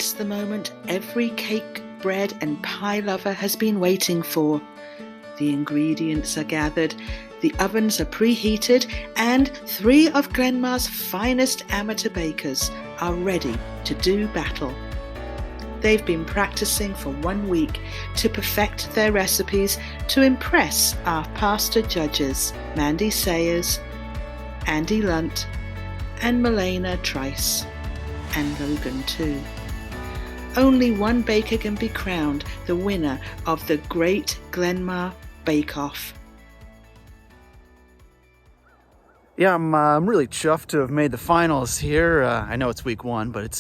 this the moment every cake, bread and pie lover has been waiting for. The ingredients are gathered, the ovens are preheated, and 3 of Glenmar's finest amateur bakers are ready to do battle. They've been practicing for 1 week to perfect their recipes to impress our pastor judges, Mandy Sayers, Andy Lunt, and Milena Trice, and Logan too. Only one baker can be crowned the winner of the Great Glenmar Bake-Off. Yeah, I'm really chuffed to have made the finals here. I know it's week 1, but it's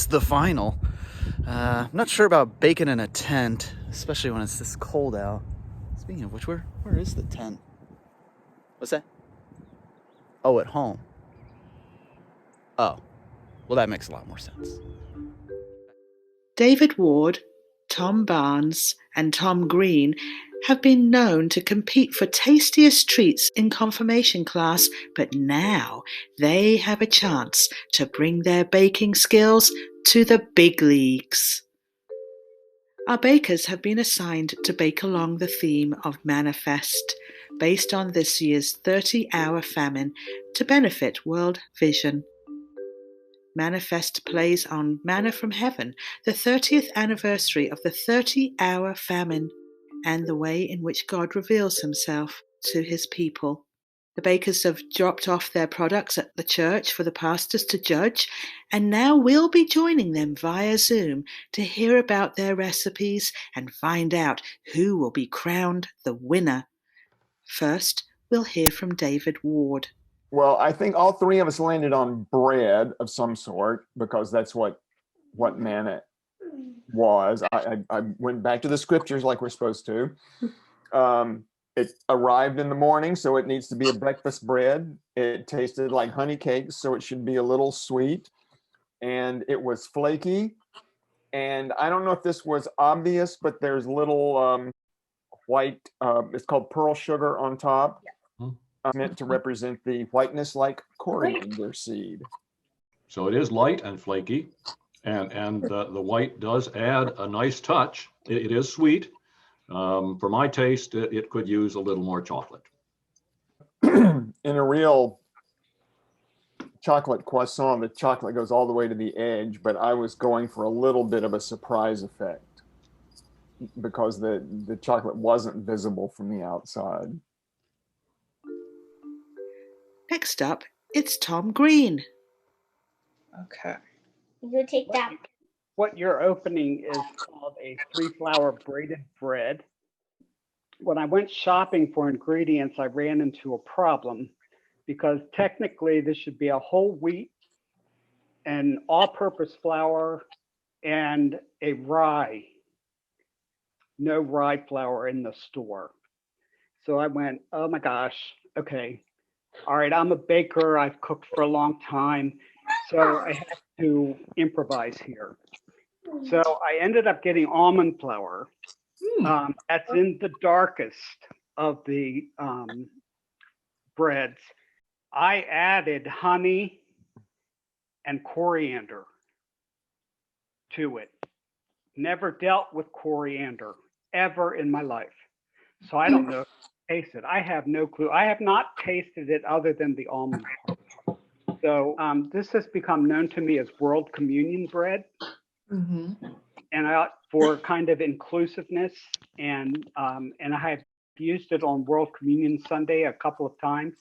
the final. I'm not sure about baking in a tent, especially when it's this cold out. Speaking of which, where is the tent? What's that? Oh, at home. Oh, well, that makes a lot more sense. David Ward, Tom Barnes, and Tom Green have been known to compete for tastiest treats in confirmation class, but now they have a chance to bring their baking skills to the big leagues. Our bakers have been assigned to bake along the theme of Manifest, based on this year's 30-hour famine to benefit World Vision. Manifest plays on Manna from Heaven, the 30th anniversary of the 30-hour famine, and the way in which God reveals himself to his people. The bakers have dropped off their products at the church for the pastors to judge, and now we'll be joining them via Zoom to hear about their recipes and find out who will be crowned the winner. First, we'll hear from David Ward. Well, I think all 3 of us landed on bread of some sort because that's what manna was. I went back to the scriptures like we're supposed to. It arrived in the morning, so it needs to be a breakfast bread. It tasted like honey cakes, so it should be a little sweet. And it was flaky. And I don't know if this was obvious, but there's little white, it's called pearl sugar on top. Yeah. Meant to represent the whiteness like coriander seed. So it is light and flaky, and the white does add a nice touch. It is sweet. For my taste, it could use a little more chocolate. In a real chocolate croissant, the chocolate goes all the way to the edge, but I was going for a little bit of a surprise effect because the chocolate wasn't visible from the outside. Next up, it's Tom Green. Okay. You take that. What you're opening is called a 3-flour braided bread. When I went shopping for ingredients, I ran into a problem because technically this should be a whole wheat and all-purpose flour and a rye. No rye flour in the store. So I went, oh my gosh, okay. All right, I'm a baker. I've cooked for a long time. So I have to improvise here. So I ended up getting almond flour. That's in the darkest of the breads. I added honey and coriander to it. Never dealt with coriander ever in my life. So I don't know. Taste it. I have no clue. I have not tasted it other than the almond part. So this has become known to me as World Communion bread. Mm-hmm. And for kind of inclusiveness, and I have used it on World Communion Sunday a couple of times,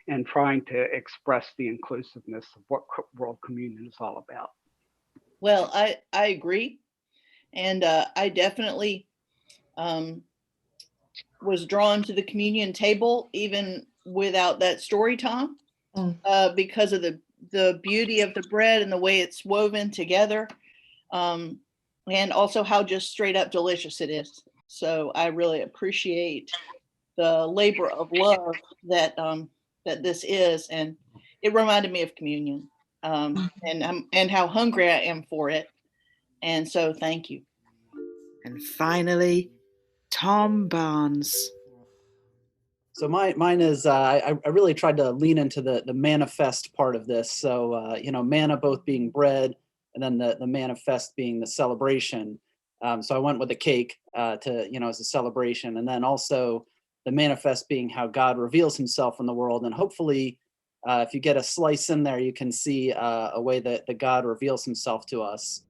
and trying to express the inclusiveness of what World Communion is all about. Well, I agree, and I definitely was drawn to the communion table even without that story time, because of the beauty of the bread and the way it's woven together. And also how just straight up delicious it is. So I really appreciate the labor of love that this is, and it reminded me of communion, and how hungry I am for it. And so thank you. And finally, Tom Barnes. So mine is, I really tried to lean into the manifest part of this. So, manna both being bread and then the manifest being the celebration. So I went with the cake to, as a celebration, and then also the manifest being how God reveals himself in the world. And hopefully, if you get a slice in there, you can see a way that God reveals himself to us.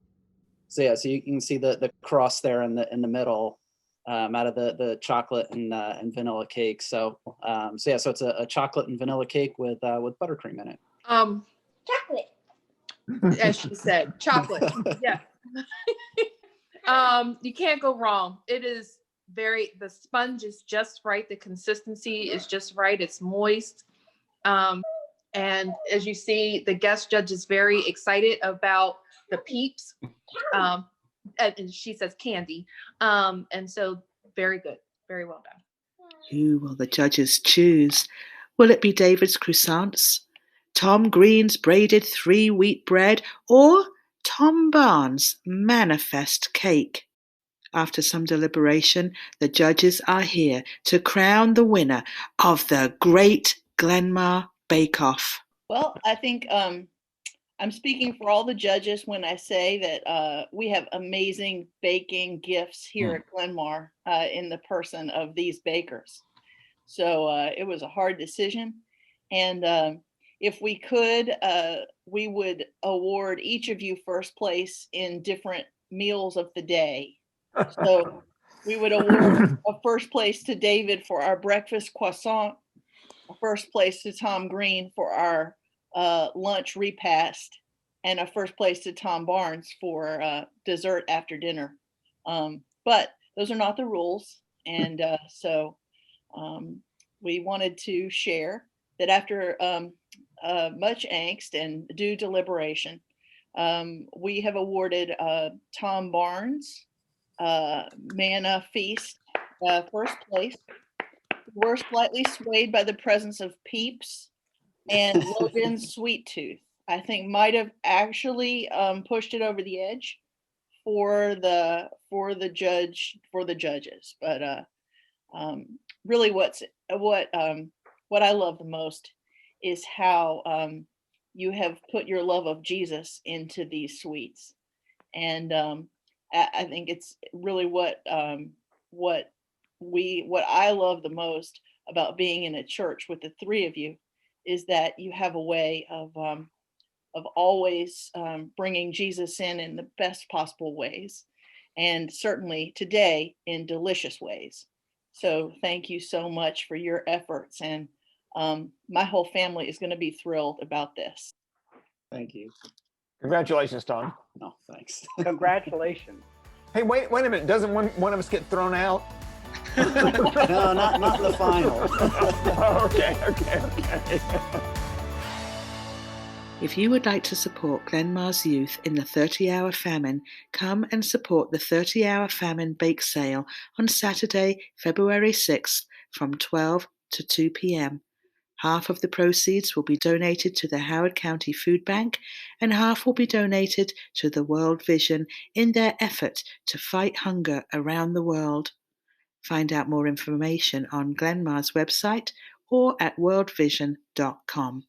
So yeah, so you can see the cross there in the middle, out of the chocolate and vanilla cake. So so yeah, so it's a chocolate and vanilla cake with buttercream in it. Chocolate, as she said, chocolate. Yeah. You can't go wrong. It is the sponge is just right. The consistency is just right. It's moist. And as you see, the guest judge is very excited about the peeps. And she says candy. And so very good. Very well done. Who will the judges choose? Will it be David's croissants, Tom Green's braided 3-wheat bread, or Tom Barnes' manifest cake? After some deliberation, the judges are here to crown the winner of the Great Glenmar Bake Off. Well, I think I'm speaking for all the judges when I say that we have amazing baking gifts here at Glenmar in the person of these bakers. So it was a hard decision. And if we could, we would award each of you first place in different meals of the day. So we would award a first place to David for our breakfast croissant, a first place to Tom Green for our lunch repast, and a first place to Tom Barnes for dessert after dinner. But those are not the rules. And so we wanted to share that after much angst and due deliberation, we have awarded Tom Barnes Manna Feast first place. We're slightly swayed by the presence of Peeps and Logan's Sweet Tooth. I think might have actually pushed it over the edge for the judges. But really, what I love the most is how you have put your love of Jesus into these sweets, and I think it's really what I love the most about being in a church with the three of you is that you have a way of always bringing Jesus in the best possible ways, and certainly today in delicious ways. So thank you so much for your efforts, and my whole family is going to be thrilled about this. Thank you. Congratulations, Tom. Oh, thanks. Congratulations. Hey, wait a minute. Doesn't one of us get thrown out? No, not the final. Oh, okay. If you would like to support Glenmar's youth in the 30-hour famine, come and support the 30-hour famine bake sale on Saturday, February 6th from 12 to 2 p.m. Half of the proceeds will be donated to the Howard County Food Bank, and half will be donated to the World Vision in their effort to fight hunger around the world. Find out more information on Glenmar's website or at worldvision.com.